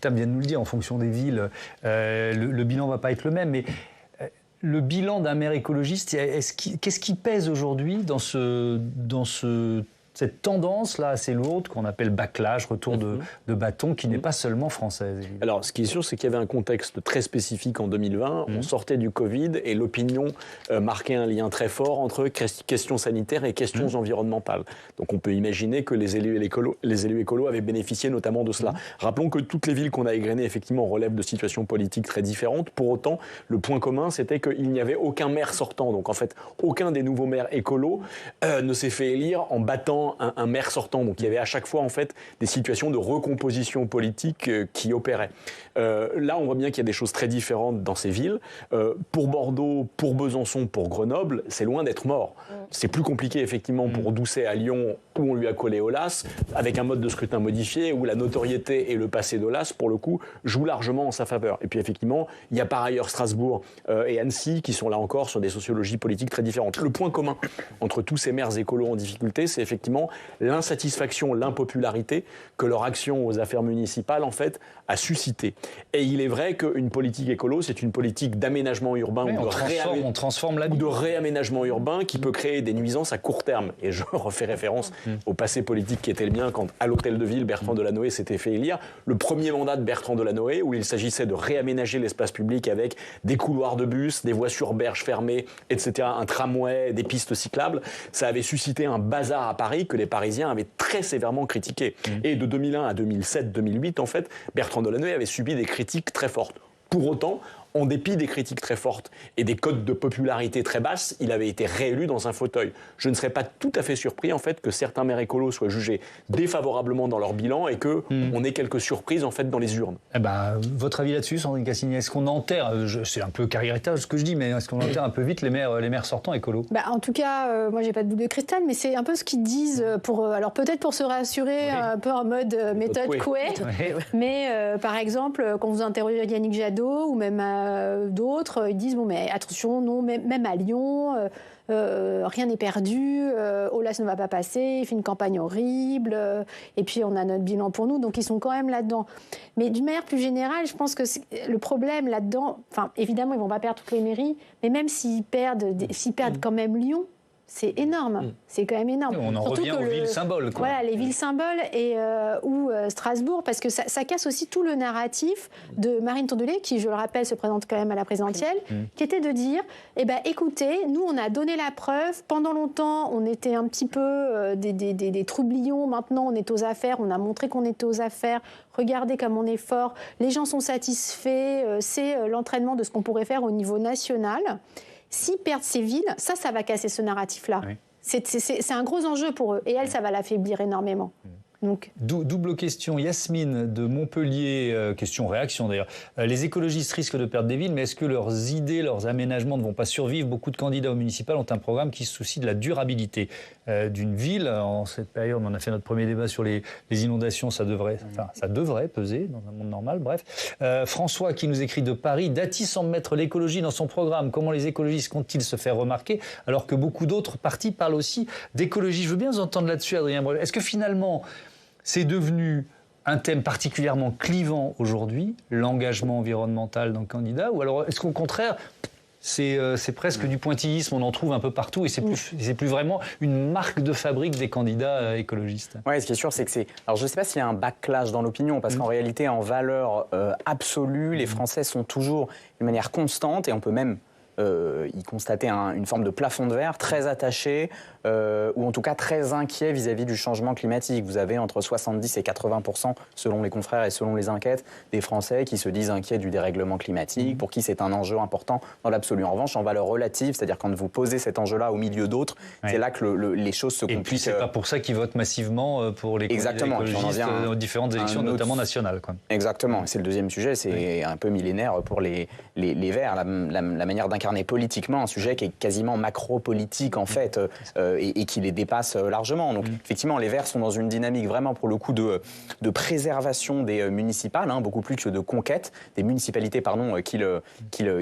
Tam vient de nous le dire, en fonction des villes, le bilan ne va pas être le même, mais le bilan d'un maire écologiste, qu'est-ce qui pèse aujourd'hui dans ce cette tendance-là assez lourde qu'on appelle bâclage, retour de bâton, qui n'est pas seulement française. Évidemment. Alors, ce qui est sûr, c'est qu'il y avait un contexte très spécifique en 2020. On sortait du Covid et l'opinion marquait un lien très fort entre questions sanitaires et questions environnementales. Donc, on peut imaginer que les élus écolos avaient bénéficié notamment de cela. Rappelons que toutes les villes qu'on a égrenées, effectivement, relèvent de situations politiques très différentes. Pour autant, le point commun, c'était qu'il n'y avait aucun maire sortant. Donc, en fait, aucun des nouveaux maires écolos ne s'est fait élire en battant un maire sortant. Donc il y avait à chaque fois en fait des situations de recomposition politique qui opéraient. Là, on voit bien qu'il y a des choses très différentes dans ces villes. Pour Bordeaux, pour Besançon, pour Grenoble, c'est loin d'être mort. C'est plus compliqué effectivement pour Doucet à Lyon, où on lui a collé Aulas, avec un mode de scrutin modifié, où la notoriété et le passé d'Aulas, pour le coup, jouent largement en sa faveur. Et puis effectivement, il y a par ailleurs Strasbourg et Annecy, qui sont là encore sur des sociologies politiques très différentes. Le point commun entre tous ces maires écolos en difficulté, c'est effectivement l'insatisfaction, l'impopularité que leur action aux affaires municipales, en fait, a suscité. Et il est vrai qu'une politique écolo, c'est une politique d'aménagement urbain on transforme la vie. Ou de réaménagement urbain qui peut créer des nuisances à court terme. Et je refais référence au passé politique qui était le mien quand, à l'hôtel de ville, Bertrand Delanoë s'était fait élire. Le premier mandat de Bertrand Delanoë, où il s'agissait de réaménager l'espace public avec des couloirs de bus, des voies sur berges fermées, etc., un tramway, des pistes cyclables, ça avait suscité un bazar à Paris que les Parisiens avaient très sévèrement critiqué. Et de 2001 à 2007-2008, en fait, Bertrand Delanoë avait subi des critiques très fortes. Pour autant, en dépit des critiques très fortes et des cotes de popularité très basses, il avait été réélu dans un fauteuil. Je ne serais pas tout à fait surpris en fait que certains maires écolos soient jugés défavorablement dans leur bilan et qu'on ait quelques surprises en fait dans les urnes. Eh ben, votre avis là-dessus, Sandrine Cassini, est-ce qu'on enterre, c'est un peu caricatural ce que je dis, mais est-ce qu'on enterre un peu vite les maires sortants écolos? En tout cas, moi j'ai pas de boule de cristal, mais c'est un peu ce qu'ils disent alors peut-être pour se rassurer, un peu en mode méthode Coué. Mais par exemple, quand vous interrogez Yannick Jadot ou même d'autres, ils disent bon mais attention, non, même à Lyon, rien n'est perdu, Aulas ne va pas passer, il fait une campagne horrible, et puis on a notre bilan pour nous, donc ils sont quand même là-dedans. Mais d'une manière plus générale, je pense que le problème là-dedans, enfin évidemment ils vont pas perdre toutes les mairies, mais même s'ils perdent quand même Lyon, c'est énorme, c'est quand même énorme. On en revient aux villes symboles. Voilà, les villes symboles ou Strasbourg, parce que ça casse aussi tout le narratif de Marine Tondelier, qui, je le rappelle, se présente quand même à la présidentielle, qui était de dire, écoutez, nous, on a donné la preuve, pendant longtemps, on était un petit peu des troublions, maintenant, on est aux affaires, on a montré qu'on était aux affaires, regardez comme on est fort, les gens sont satisfaits, c'est l'entraînement de ce qu'on pourrait faire au niveau national. S'ils perdent ces villes, ça va casser ce narratif-là. Oui. C'est un gros enjeu pour eux. Et elle, ça va l'affaiblir énormément. Donc. Double question. Yasmine de Montpellier, question-réaction d'ailleurs. Les écologistes risquent de perdre des villes, mais est-ce que leurs idées, leurs aménagements ne vont pas survivre? Beaucoup de candidats au municipal ont un programme qui se soucie de la durabilité d'une ville. En cette période, on a fait notre premier débat sur les inondations, ça devrait peser dans un monde normal, bref. François qui nous écrit de Paris, Dati semble mettre l'écologie dans son programme. Comment les écologistes comptent-ils se faire remarquer alors que beaucoup d'autres partis parlent aussi d'écologie? Je veux bien vous entendre là-dessus, Adrien Breuil. Est-ce que finalement, c'est devenu un thème particulièrement clivant aujourd'hui, l'engagement environnemental d'un candidat, ou alors est-ce qu'au contraire, c'est presque du pointillisme, on en trouve un peu partout et c'est plus vraiment une marque de fabrique des candidats écologistes? Oui, ce qui est sûr, c'est que alors je ne sais pas s'il y a un backlash dans l'opinion, parce qu'en réalité, en valeur absolue, les Français sont toujours d'une manière constante, et on peut même y constater une forme de plafond de verre, très attaché, ou en tout cas très inquiet vis-à-vis du changement climatique. Vous avez entre 70 et 80%, selon les confrères et selon les enquêtes, des Français qui se disent inquiets du dérèglement climatique, pour qui c'est un enjeu important dans l'absolu. En revanche, en valeur relative, c'est-à-dire quand vous posez cet enjeu-là au milieu d'autres, c'est là que les choses se compliquent. Et puis c'est pas pour ça qu'ils votent massivement pour les candidats écologistes aux différentes élections, notamment nationales. Exactement. C'est le deuxième sujet, c'est un peu millénaire pour les Verts, la manière d'incarner politiquement un sujet qui est quasiment macro-politique en fait, et qui les dépasse largement. Donc effectivement, les Verts sont dans une dynamique vraiment pour le coup de préservation des municipales, beaucoup plus que de conquête des municipalités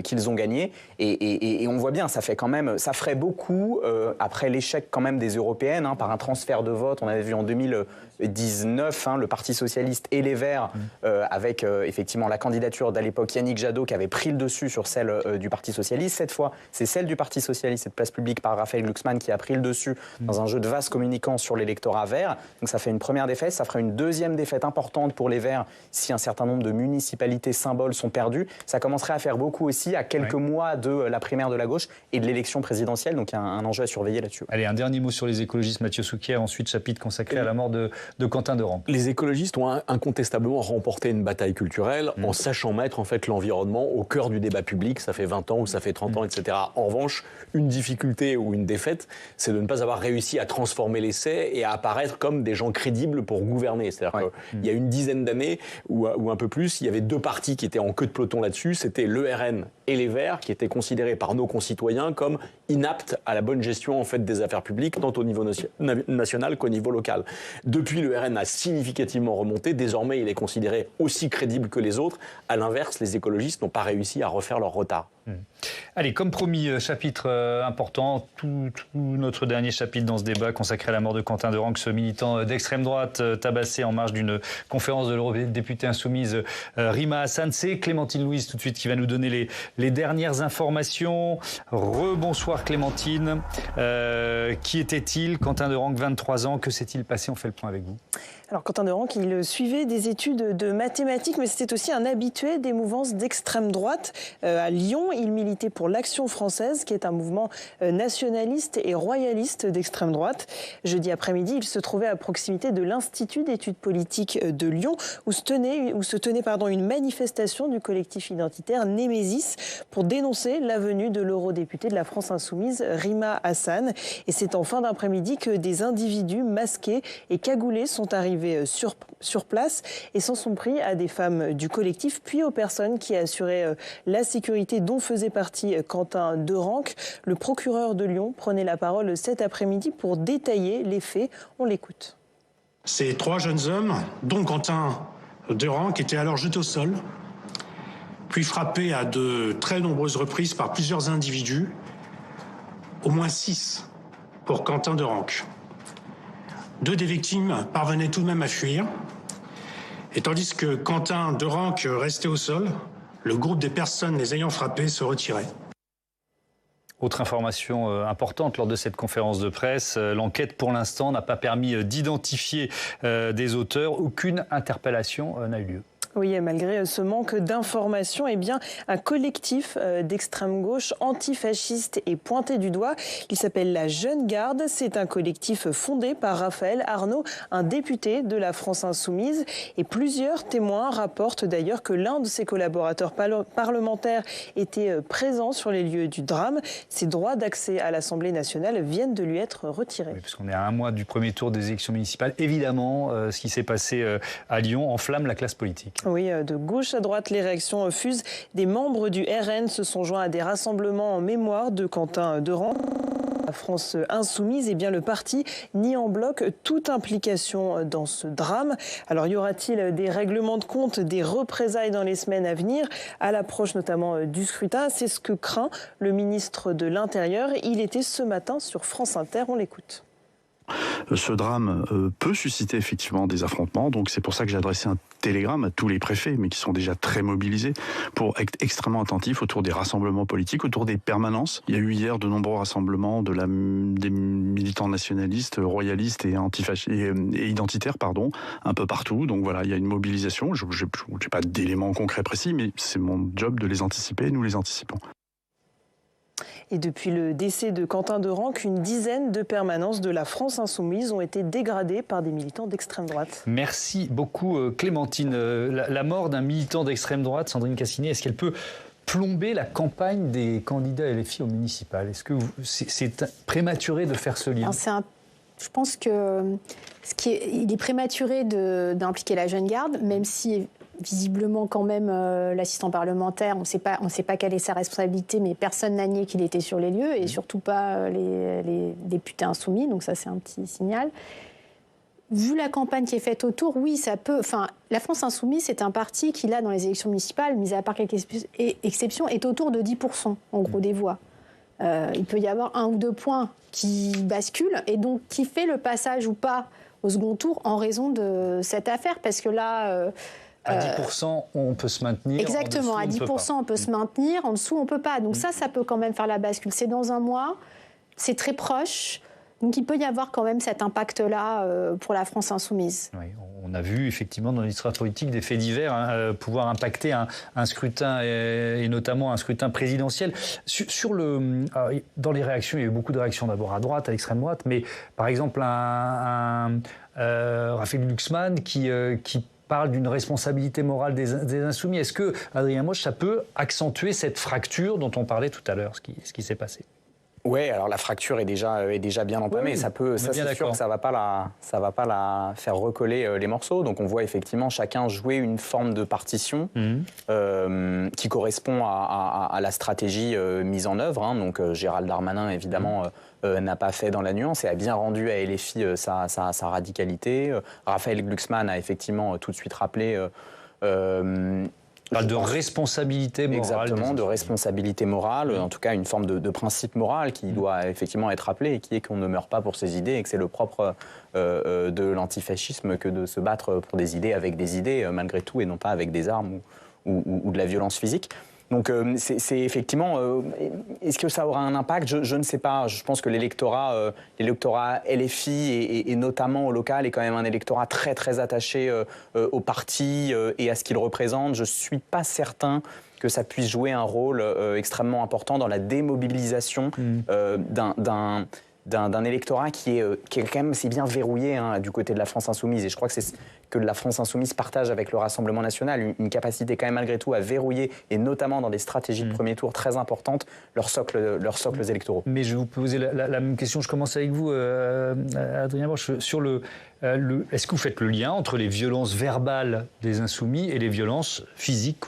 qu'ils ont gagnées. Et on voit bien, ça ferait beaucoup après l'échec quand même des européennes par un transfert de vote. On avait vu en 2019 le Parti socialiste et les Verts avec effectivement la candidature d'à l'époque Yannick Jadot qui avait pris le dessus sur celle du Parti socialiste. cette fois, c'est celle du Parti socialiste et de Place publique par Raphaël Glucksmann qui a pris le dessus dans un jeu de vases communicants sur l'électorat vert. Donc ça fait une première défaite, ça fera une deuxième défaite importante pour les Verts si un certain nombre de municipalités symboles sont perdues. Ça commencerait à faire beaucoup aussi à quelques mois de la primaire de la gauche et de l'élection présidentielle. Donc il y a un enjeu à surveiller là-dessus. Allez, un dernier mot sur les écologistes, Mathieu Souquier, ensuite chapitre consacré à la mort de Quentin de Ranc. Les écologistes ont incontestablement remporté une bataille culturelle en sachant mettre en fait l'environnement au cœur du débat public. Ça fait 20 ans ou ça fait 30 ans, etc. En revanche, une difficulté ou une défaite, c'est de ne pas avoir réussi à transformer l'essai et à apparaître comme des gens crédibles pour gouverner. C'est-à-dire qu'il y a une dizaine d'années ou un peu plus, il y avait deux partis qui étaient en queue de peloton là-dessus. C'était le RN et les Verts, qui étaient considérés par nos concitoyens comme inaptes à la bonne gestion en fait des affaires publiques, tant au niveau national qu'au niveau local. Depuis, le RN a significativement remonté. Désormais, il est considéré aussi crédible que les autres. À l'inverse, les écologistes n'ont pas réussi à refaire leur retard. Allez, comme promis, chapitre important, tout notre dernier chapitre dans ce débat consacré à la mort de Quentin de Ranc, ce militant d'extrême droite tabassé en marge d'une conférence de l'eurodéputée insoumise Rima Hassan. C'est Clémentine Louise tout de suite qui va nous donner les dernières informations. Rebonsoir Clémentine. Qui était-il? Quentin de Ranc, 23 ans. Que s'est-il passé? On fait le point avec vous. Alors Quentin de Ranc, il suivait des études de mathématiques, mais c'était aussi un habitué des mouvances d'extrême droite. À Lyon, il militait pour l'Action française, qui est un mouvement nationaliste et royaliste d'extrême droite. Jeudi après-midi, il se trouvait à proximité de l'Institut d'études politiques de Lyon, où se tenait une manifestation du collectif identitaire Némésis pour dénoncer la venue de l'eurodéputée de la France insoumise, Rima Hassan. Et c'est en fin d'après-midi que des individus masqués et cagoulés sont arrivés sur place et s'en sont pris à des femmes du collectif, puis aux personnes qui assuraient la sécurité dont faisait partie Quentin de Ranc. Le procureur de Lyon prenait la parole cet après-midi pour détailler les faits. On l'écoute. Ces trois jeunes hommes, dont Quentin de Ranc, étaient alors jetés au sol, puis frappés à de très nombreuses reprises par plusieurs individus, au moins 6 pour Quentin de Ranc. 2 des victimes parvenaient tout de même à fuir. Et tandis que Quentin de Ranc restait au sol, le groupe des personnes les ayant frappés se retirait. Autre information importante lors de cette conférence de presse, l'enquête pour l'instant n'a pas permis d'identifier des auteurs. Aucune interpellation n'a eu lieu. Oui, et malgré ce manque d'informations, un collectif d'extrême gauche antifasciste est pointé du doigt. Il s'appelle la Jeune Garde. C'est un collectif fondé par Raphaël Arnaud, un député de la France insoumise. Et plusieurs témoins rapportent d'ailleurs que l'un de ses collaborateurs parlementaires était présent sur les lieux du drame. Ses droits d'accès à l'Assemblée nationale viennent de lui être retirés. Oui, puisqu'on est à un mois du premier tour des élections municipales. Évidemment, ce qui s'est passé à Lyon enflamme la classe politique. Oui, de gauche à droite, les réactions fusent. Des membres du RN se sont joints à des rassemblements en mémoire de Quentin de Ranc. La France insoumise, le parti nie en bloc toute implication dans ce drame. Alors, y aura-t-il des règlements de compte, des représailles dans les semaines à venir, à l'approche notamment du scrutin? C'est ce que craint le ministre de l'Intérieur. Il était ce matin sur France Inter. On l'écoute. Ce drame peut susciter effectivement des affrontements, donc c'est pour ça que j'ai adressé un télégramme à tous les préfets, mais qui sont déjà très mobilisés, pour être extrêmement attentifs autour des rassemblements politiques, autour des permanences. Il y a eu hier de nombreux rassemblements des militants nationalistes, royalistes et identitaires, un peu partout. Donc voilà, il y a une mobilisation. Je n'ai pas d'éléments concrets précis, mais c'est mon job de les anticiper, nous les anticipons. Et depuis le décès de Quentin de Ranc, une dizaine de permanences de la France insoumise ont été dégradées par des militants d'extrême droite. Merci beaucoup Clémentine. La mort d'un militant d'extrême droite, Sandrine Cassinet, est-ce qu'elle peut plomber la campagne des candidats LFI au municipal? Est-ce que c'est prématuré de faire ce lien? Je pense que il est prématuré d'impliquer la Jeune Garde, même si visiblement quand même l'assistant parlementaire, on ne sait pas quelle est sa responsabilité, mais personne n'a nié qu'il était sur les lieux, et surtout pas les députés insoumis, donc ça c'est un petit signal. Vu la campagne qui est faite autour, oui, ça peut... la France insoumise, c'est un parti qui, là, dans les élections municipales, mis à part quelques exceptions, est autour de 10%, en gros, des voix. Il peut y avoir 1 ou 2 points qui basculent, et donc qui fait le passage ou pas au second tour en raison de cette affaire, parce que là... À 10%, on peut se maintenir. Exactement, à 10%, on peut se maintenir. En dessous, on ne peut pas. Donc ça peut quand même faire la bascule. C'est dans un mois, c'est très proche. Donc il peut y avoir quand même cet impact-là pour la France insoumise. Oui, on a vu effectivement dans l'histoire politique des faits divers pouvoir impacter un scrutin et notamment un scrutin présidentiel. Dans les réactions, il y a eu beaucoup de réactions d'abord à droite, à l'extrême droite, mais par exemple Raphaël Glucksmann qui parle d'une responsabilité morale des insoumis. Est-ce que, Adrien Moche, ça peut accentuer cette fracture dont on parlait tout à l'heure, ce qui s'est passé ? Oui, alors la fracture est déjà bien entamée. Oui, ça c'est sûr que ça va pas la faire recoller les morceaux. Donc on voit effectivement chacun jouer une forme de partition qui correspond à la stratégie mise en œuvre. Donc Gérald Darmanin évidemment n'a pas fait dans la nuance et a bien rendu à LFI sa radicalité. Raphaël Glucksmann a effectivement tout de suite rappelé. Parle de responsabilité morale. Exactement, de responsabilité morale, en tout cas une forme de principe moral qui doit effectivement être rappelé et qui est qu'on ne meurt pas pour ses idées et que c'est le propre de l'antifascisme que de se battre pour des idées avec des idées malgré tout et non pas avec des armes ou de la violence physique. Donc c'est effectivement, est-ce que ça aura un impact ? Je ne sais pas. Je pense que l'électorat LFI et notamment au local est quand même un électorat très très attaché au parti et à ce qu'il représente. Je ne suis pas certain que ça puisse jouer un rôle extrêmement important dans la démobilisation d'un électorat qui est quand même assez bien verrouillé du côté de la France insoumise. Et je crois que c'est ce que la France insoumise partage avec le Rassemblement national, une capacité quand même malgré tout à verrouiller, et notamment dans des stratégies de premier tour très importantes, leurs socles électoraux. Mais je vais vous poser la même question, je commence avec vous, Adrien Bosch, sur est-ce que vous faites le lien entre les violences verbales des insoumis et les violences physiques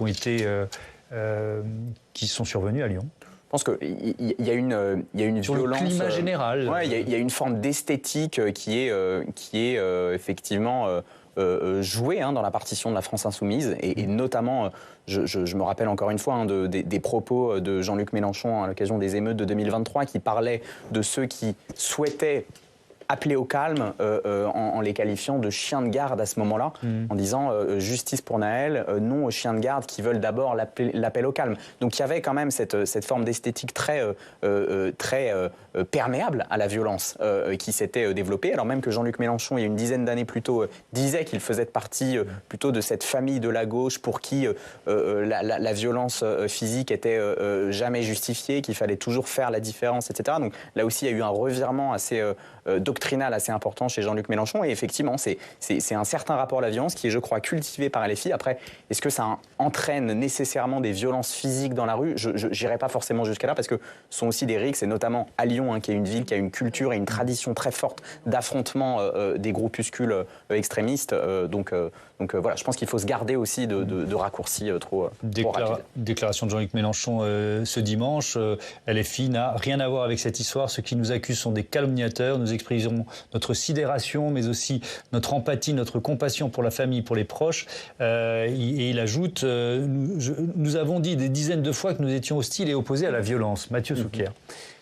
qui sont survenues à Lyon ? Je pense qu'il y a une violence. Sur le climat général. Ouais, il y a une forme d'esthétique qui est effectivement jouée dans la partition de la France insoumise. Et notamment, je me rappelle encore une fois des propos de Jean-Luc Mélenchon à l'occasion des émeutes de 2023 qui parlait de ceux qui souhaitaient appeler au calme en les qualifiant de chiens de garde à ce moment-là, en disant justice pour Naël, non aux chiens de garde qui veulent d'abord l'appel au calme. Donc il y avait quand même cette forme d'esthétique très perméable à la violence qui s'était développée, alors même que Jean-Luc Mélenchon, il y a une dizaine d'années plus tôt, disait qu'il faisait partie plutôt de cette famille de la gauche pour qui la violence physique était jamais justifiée, qu'il fallait toujours faire la différence, etc. Donc là aussi, il y a eu un revirement assez doctrinal assez important chez Jean-Luc Mélenchon, et effectivement c'est un certain rapport à la violence qui est, je crois, cultivé par LFI. Après, est-ce que ça entraîne nécessairement des violences physiques dans la rue ? Je n'irai pas forcément jusqu'à là, parce que ce sont aussi des rixes, et notamment à Lyon, qui est une ville qui a une culture et une tradition très forte d'affrontement des groupuscules extrémistes. Donc voilà, je pense qu'il faut se garder aussi de raccourcis trop rapides. Déclaration de Jean-Luc Mélenchon ce dimanche. LFI n'a rien à voir avec cette histoire. Ceux qui nous accusent sont des calomniateurs. Nous exprimons notre sidération, mais aussi notre empathie, notre compassion pour la famille, pour les proches. Et il ajoute, nous avons dit des dizaines de fois que nous étions hostiles et opposés à la violence. Mathieu Souquier.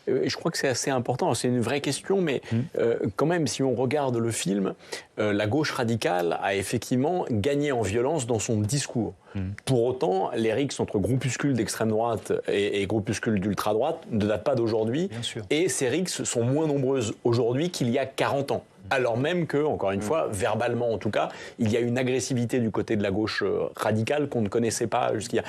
Je crois que c'est assez important. C'est une vraie question, mais quand même, si on regarde le film, la gauche radicale a effectivement gagné en violence dans son discours. Pour autant, les rixes entre groupuscules d'extrême droite et groupuscules d'ultra-droite ne datent pas d'aujourd'hui. Et ces rixes sont moins nombreuses aujourd'hui qu'il y a 40 ans. Alors même que, encore une fois, verbalement en tout cas, il y a une agressivité du côté de la gauche radicale qu'on ne connaissait pas jusqu'hier.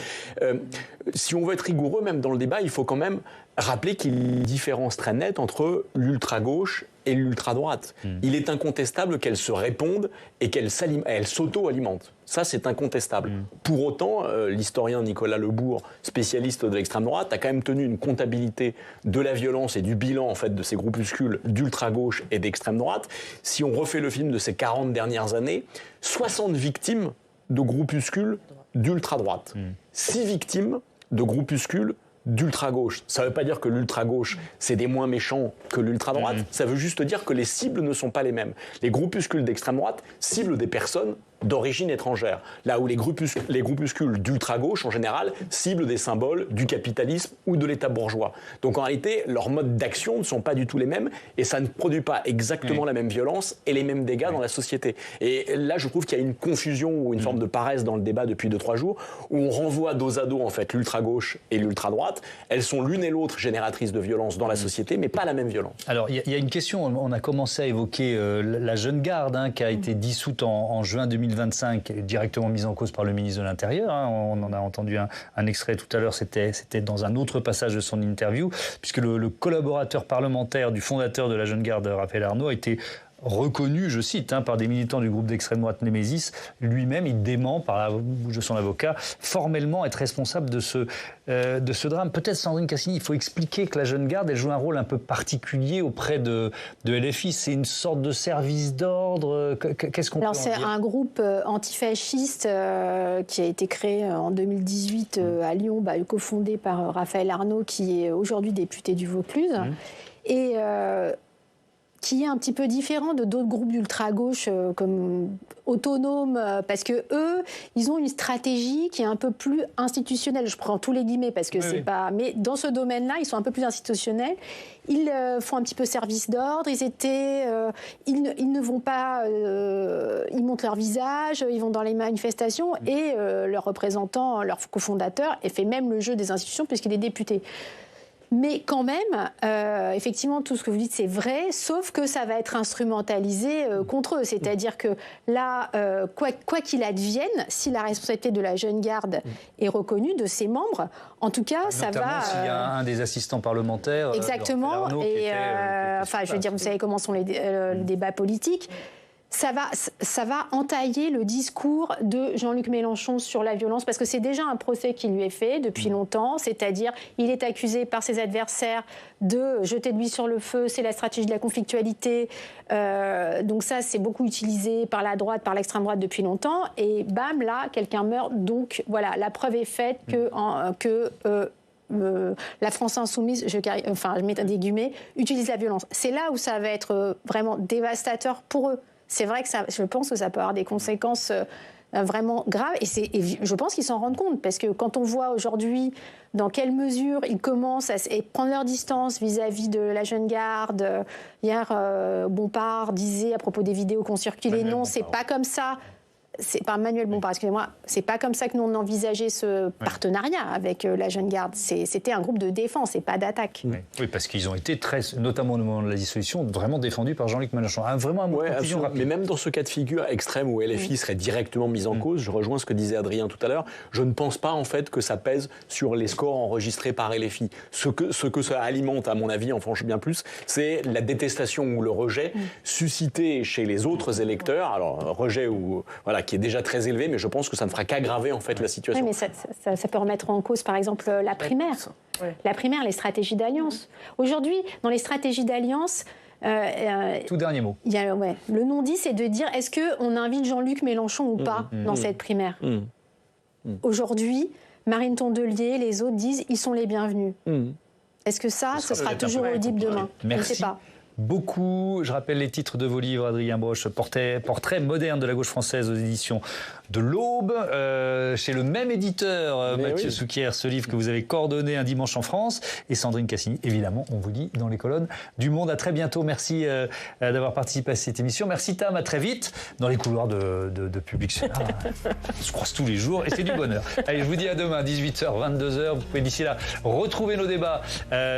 Si on veut être rigoureux, même dans le débat, il faut quand même rappeler qu'il y a une différence très nette entre l'ultra-gauche et l'ultra-droite. Il est incontestable qu'elles se répondent et qu'elles s'auto-alimentent. Ça, c'est incontestable. Pour autant, l'historien Nicolas Lebourg, spécialiste de l'extrême droite, a quand même tenu une comptabilité de la violence et du bilan en fait, de ces groupuscules d'ultra-gauche et d'extrême droite. Si on refait le film de ces 40 dernières années, 60 victimes de groupuscules d'ultra-droite. 6 victimes de groupuscules d'ultra-gauche. Ça ne veut pas dire que l'ultra-gauche, c'est des moins méchants que l'ultra-droite. Ça veut juste dire que les cibles ne sont pas les mêmes. Les groupuscules d'extrême droite ciblent des personnes d'origine étrangère. Là où les groupuscules d'ultra-gauche, en général, ciblent des symboles du capitalisme ou de l'État bourgeois. Donc en réalité, leurs modes d'action ne sont pas du tout les mêmes et ça ne produit pas exactement la même violence et les mêmes dégâts dans la société. Et là, je trouve qu'il y a une confusion ou une forme de paresse dans le débat depuis 2-3 jours où on renvoie dos à dos en fait l'ultra-gauche et l'ultra-droite. Elles sont l'une et l'autre génératrices de violence dans la société, mais pas la même violence. Alors, il y a une question, on a commencé à évoquer la jeune garde qui a été dissoute en juin 2025, directement mise en cause par le ministre de l'Intérieur. On en a entendu un extrait tout à l'heure, c'était dans un autre passage de son interview, puisque le collaborateur parlementaire du fondateur de la jeune garde, Raphaël Arnaud, a été reconnu, je cite, par des militants du groupe d'extrême droite Némésis. Lui-même, il dément, par la bouche de son avocat, formellement être responsable de ce drame. Peut-être, Sandrine Cassini, il faut expliquer que la jeune garde, elle joue un rôle un peu particulier auprès de LFI. C'est une sorte de service d'ordre. Qu'est-ce qu'on peut en dire ? C'est un groupe antifasciste qui a été créé en 2018 à Lyon, cofondé par Raphaël Arnaud, qui est aujourd'hui député du Vaucluse. Et qui est un petit peu différent de d'autres groupes d'ultra-gauche comme autonomes, parce que eux, ils ont une stratégie qui est un peu plus institutionnelle. Je prends tous les guillemets parce que c'est pas... Mais dans ce domaine-là, ils sont un peu plus institutionnels. Ils font un petit peu service d'ordre. Ils ne vont pas... ils montrent leur visage, ils vont dans les manifestations et leur représentant, leur cofondateur, fait même le jeu des institutions puisqu'il est député. Mais quand même, effectivement, tout ce que vous dites, c'est vrai, sauf que ça va être instrumentalisé contre eux. C'est-à-dire que là, quoi qu'il advienne, si la responsabilité de la jeune garde est reconnue, de ses membres, en tout cas, ça va... Notamment s'il y a un des assistants parlementaires... Exactement. Arnaud, je veux dire, vous savez comment sont les débats politiques. Ça va entailler le discours de Jean-Luc Mélenchon sur la violence, parce que c'est déjà un procès qui lui est fait depuis longtemps, c'est-à-dire il est accusé par ses adversaires de jeter de l'huile sur le feu, c'est la stratégie de la conflictualité, donc ça c'est beaucoup utilisé par la droite, par l'extrême droite depuis longtemps, et bam, là, quelqu'un meurt, donc voilà, la preuve est faite que la France insoumise, je mets des guillemets, utilise la violence. C'est là où ça va être vraiment dévastateur pour eux. C'est vrai que je pense que ça peut avoir des conséquences vraiment graves et je pense qu'ils s'en rendent compte parce que quand on voit aujourd'hui dans quelle mesure ils commencent à prendre leur distance vis-à-vis de la jeune garde. Hier, Bompard disait à propos des vidéos qu'on circulait, non, c'est pas comme ça. C'est pas Manuel Bompard, excusez-moi, c'est pas comme ça que nous on envisageait ce partenariat avec la jeune garde. C'était un groupe de défense et pas d'attaque. Oui, parce qu'ils ont été notamment au moment de la dissolution, vraiment défendus par Jean-Luc Mélenchon. Vraiment un mot de conclusion rapide. Mais même dans ce cas de figure extrême où LFI serait directement mise en cause, je rejoins ce que disait Adrien tout à l'heure, je ne pense pas en fait que ça pèse sur les scores enregistrés par LFI. Ce que ça alimente, à mon avis, en franchit bien plus, c'est la détestation ou le rejet suscité chez les autres électeurs. Alors, rejet qui est déjà très élevé, mais je pense que ça ne fera qu'aggraver en fait la situation. Oui, mais ça peut remettre en cause, par exemple, la primaire. La primaire, les stratégies d'alliance. Aujourd'hui, dans les stratégies d'alliance... tout dernier mot. Il y a, le non-dit, c'est de dire est-ce qu'on invite Jean-Luc Mélenchon ou pas dans cette primaire. Aujourd'hui, Marine Tondelier, les autres disent ils sont les bienvenus. Est-ce que ce sera toujours audible demain? Merci. Je ne sais pas. Beaucoup. Je rappelle les titres de vos livres, Adrien Broche. Portrait moderne de la gauche française aux éditions de l'Aube. Chez le même éditeur, Mathieu Souquier, ce livre que vous avez coordonné Un dimanche en France. Et Sandrine Cassini, évidemment, on vous lit dans les colonnes du Monde. À très bientôt. Merci d'avoir participé à cette émission. Merci Tam, à très vite dans les couloirs de Public Sénat. On se croise tous les jours et c'est du bonheur. Allez, je vous dis à demain, 18h, 22h. Vous pouvez d'ici là retrouver nos débats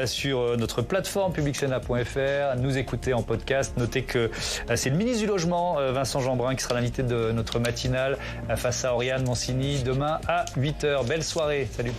sur notre plateforme publicsénat.fr. Nous écouter en podcast. Notez que c'est le ministre du Logement, Vincent Jeanbrun, qui sera l'invité de notre matinale face à Oriane Mancini demain à 8h. Belle soirée. Salut.